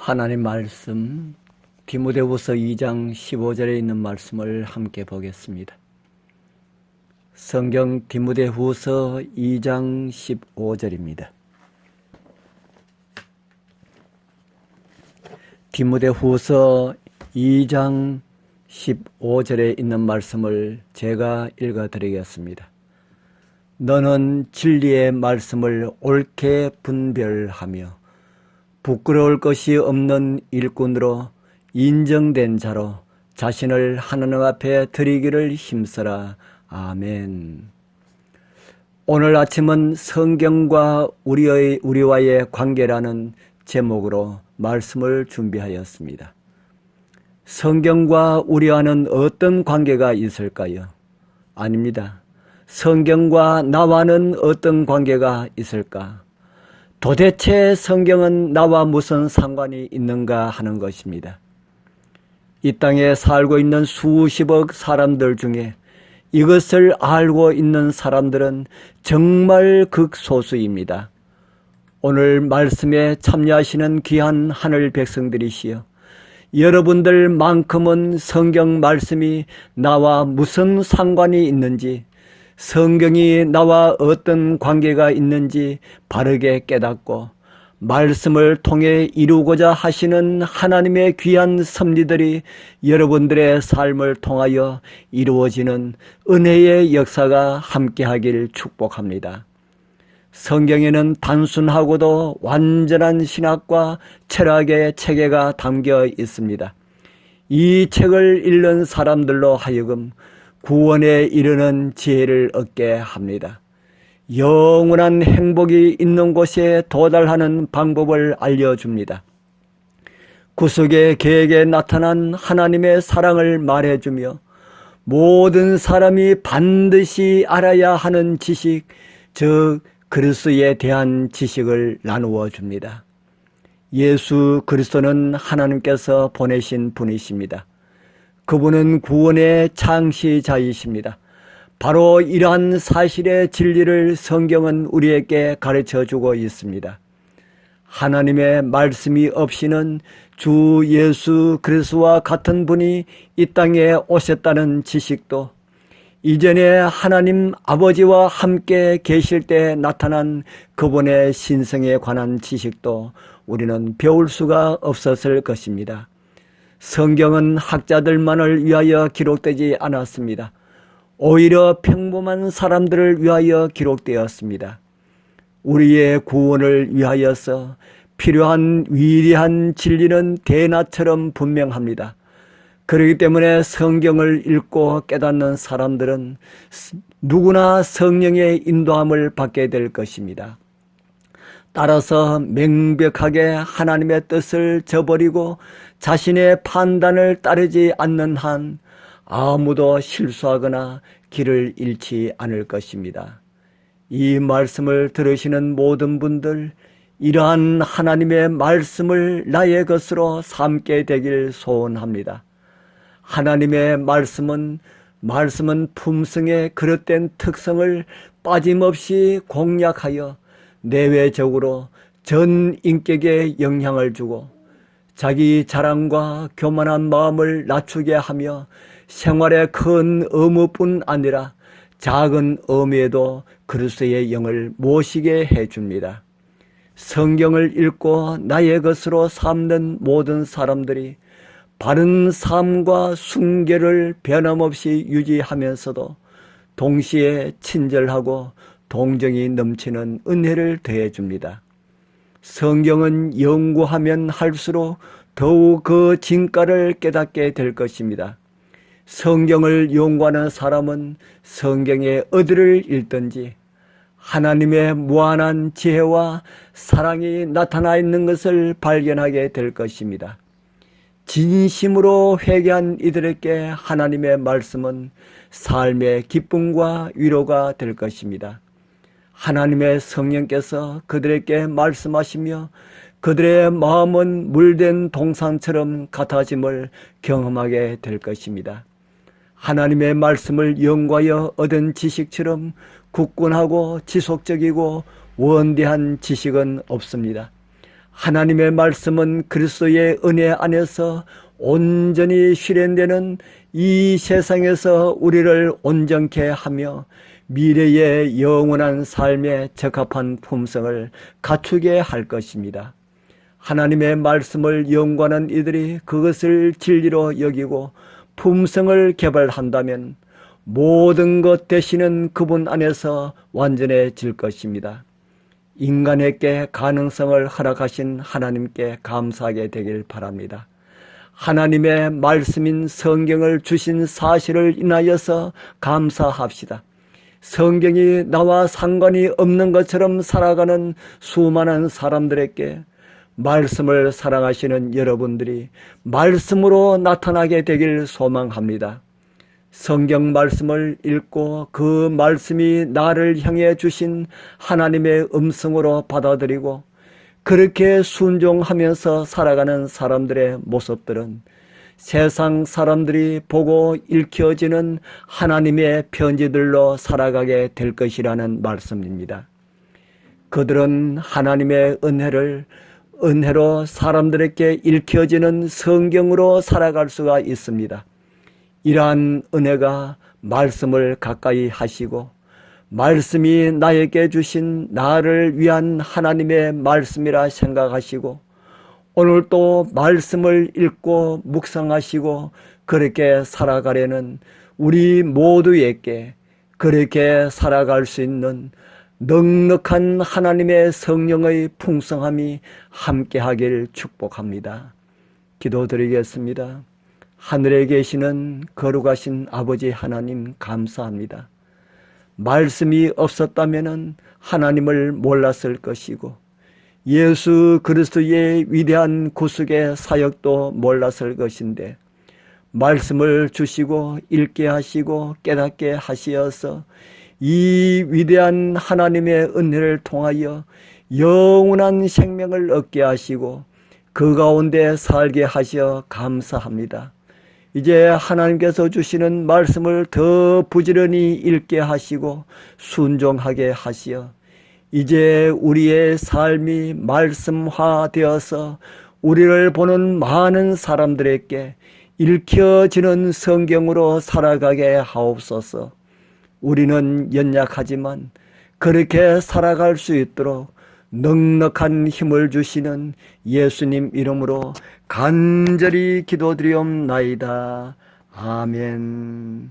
하나님 말씀 디모데후서 2장 15절에 있는 말씀을 함께 보겠습니다. 성경 디모데후서 2장 15절입니다. 디모데후서 2장 15절에 있는 말씀을 제가 읽어드리겠습니다. 너는 진리의 말씀을 옳게 분별하며 부끄러울 것이 없는 일꾼으로 인정된 자로 자신을 하나님 앞에 드리기를 힘써라. 아멘. 오늘 아침은 성경과 우리와의 관계라는 제목으로 말씀을 준비하였습니다. 성경과 우리와는 어떤 관계가 있을까요? 아닙니다. 성경과 나와는 어떤 관계가 있을까? 도대체 성경은 나와 무슨 상관이 있는가 하는 것입니다. 이 땅에 살고 있는 수십억 사람들 중에 이것을 알고 있는 사람들은 정말 극소수입니다. 오늘 말씀에 참여하시는 귀한 하늘 백성들이시여, 여러분들만큼은 성경 말씀이 나와 무슨 상관이 있는지, 성경이 나와 어떤 관계가 있는지 바르게 깨닫고 말씀을 통해 이루고자 하시는 하나님의 귀한 섭리들이 여러분들의 삶을 통하여 이루어지는 은혜의 역사가 함께하길 축복합니다. 성경에는 단순하고도 완전한 신학과 철학의 체계가 담겨 있습니다. 이 책을 읽는 사람들로 하여금 구원에 이르는 지혜를 얻게 합니다. 영원한 행복이 있는 곳에 도달하는 방법을 알려줍니다. 구속의 계획에 나타난 하나님의 사랑을 말해주며 모든 사람이 반드시 알아야 하는 지식, 즉 그리스도에 대한 지식을 나누어 줍니다. 예수 그리스도는 하나님께서 보내신 분이십니다. 그분은 구원의 창시자이십니다. 바로 이러한 사실의 진리를 성경은 우리에게 가르쳐주고 있습니다. 하나님의 말씀이 없이는 주 예수 그리스도와 같은 분이 이 땅에 오셨다는 지식도, 이전에 하나님 아버지와 함께 계실 때 나타난 그분의 신성에 관한 지식도 우리는 배울 수가 없었을 것입니다. 성경은 학자들만을 위하여 기록되지 않았습니다. 오히려 평범한 사람들을 위하여 기록되었습니다. 우리의 구원을 위하여서 필요한 위대한 진리는 대낮처럼 분명합니다. 그렇기 때문에 성경을 읽고 깨닫는 사람들은 누구나 성령의 인도함을 받게 될 것입니다. 따라서 명백하게 하나님의 뜻을 저버리고 자신의 판단을 따르지 않는 한 아무도 실수하거나 길을 잃지 않을 것입니다. 이 말씀을 들으시는 모든 분들, 이러한 하나님의 말씀을 나의 것으로 삼게 되길 소원합니다. 하나님의 말씀은 품성의 그릇된 특성을 빠짐없이 공략하여 내외적으로 전 인격에 영향을 주고 자기 자랑과 교만한 마음을 낮추게 하며 생활의 큰 의무뿐 아니라 작은 의미에도 그리스도의 영을 모시게 해줍니다. 성경을 읽고 나의 것으로 삼는 모든 사람들이 바른 삶과 순결을 변함없이 유지하면서도 동시에 친절하고 동정이 넘치는 은혜를 더해줍니다. 성경은 연구하면 할수록 더욱 그 진가를 깨닫게 될 것입니다. 성경을 연구하는 사람은 성경의 어디를 읽든지 하나님의 무한한 지혜와 사랑이 나타나 있는 것을 발견하게 될 것입니다. 진심으로 회개한 이들에게 하나님의 말씀은 삶의 기쁨과 위로가 될 것입니다. 하나님의 성령께서 그들에게 말씀하시며 그들의 마음은 물된 동산처럼 같아짐을 경험하게 될 것입니다. 하나님의 말씀을 연구하여 얻은 지식처럼 굳건하고 지속적이고 원대한 지식은 없습니다. 하나님의 말씀은 그리스도의 은혜 안에서 온전히 실현되는 이 세상에서 우리를 온전케 하며 미래의 영원한 삶에 적합한 품성을 갖추게 할 것입니다. 하나님의 말씀을 연구하는 이들이 그것을 진리로 여기고 품성을 개발한다면 모든 것 되시는 그분 안에서 완전해질 것입니다. 인간에게 가능성을 허락하신 하나님께 감사하게 되길 바랍니다. 하나님의 말씀인 성경을 주신 사실을 인하여서 감사합시다. 성경이 나와 상관이 없는 것처럼 살아가는 수많은 사람들에게 말씀을 사랑하시는 여러분들이 말씀으로 나타나게 되길 소망합니다. 성경 말씀을 읽고 그 말씀이 나를 향해 주신 하나님의 음성으로 받아들이고 그렇게 순종하면서 살아가는 사람들의 모습들은 세상 사람들이 보고 읽혀지는 하나님의 편지들로 살아가게 될 것이라는 말씀입니다. 그들은 하나님의 은혜로 사람들에게 읽혀지는 성경으로 살아갈 수가 있습니다. 이러한 은혜가 말씀을 가까이 하시고 말씀이 나에게 주신 나를 위한 하나님의 말씀이라 생각하시고 오늘 또 말씀을 읽고 묵상하시고 그렇게 살아가려는 우리 모두에게 그렇게 살아갈 수 있는 넉넉한 하나님의 성령의 풍성함이 함께하길 축복합니다. 기도드리겠습니다. 하늘에 계시는 거룩하신 아버지 하나님 감사합니다. 말씀이 없었다면 하나님을 몰랐을 것이고 예수 그리스도의 위대한 구속의 사역도 몰랐을 것인데 말씀을 주시고 읽게 하시고 깨닫게 하시어서 이 위대한 하나님의 은혜를 통하여 영원한 생명을 얻게 하시고 그 가운데 살게 하시어 감사합니다. 이제 하나님께서 주시는 말씀을 더 부지런히 읽게 하시고 순종하게 하시어 이제 우리의 삶이 말씀화되어서 우리를 보는 많은 사람들에게 읽혀지는 성경으로 살아가게 하옵소서. 우리는 연약하지만 그렇게 살아갈 수 있도록 넉넉한 힘을 주시는 예수님 이름으로 간절히 기도드리옵나이다. 아멘.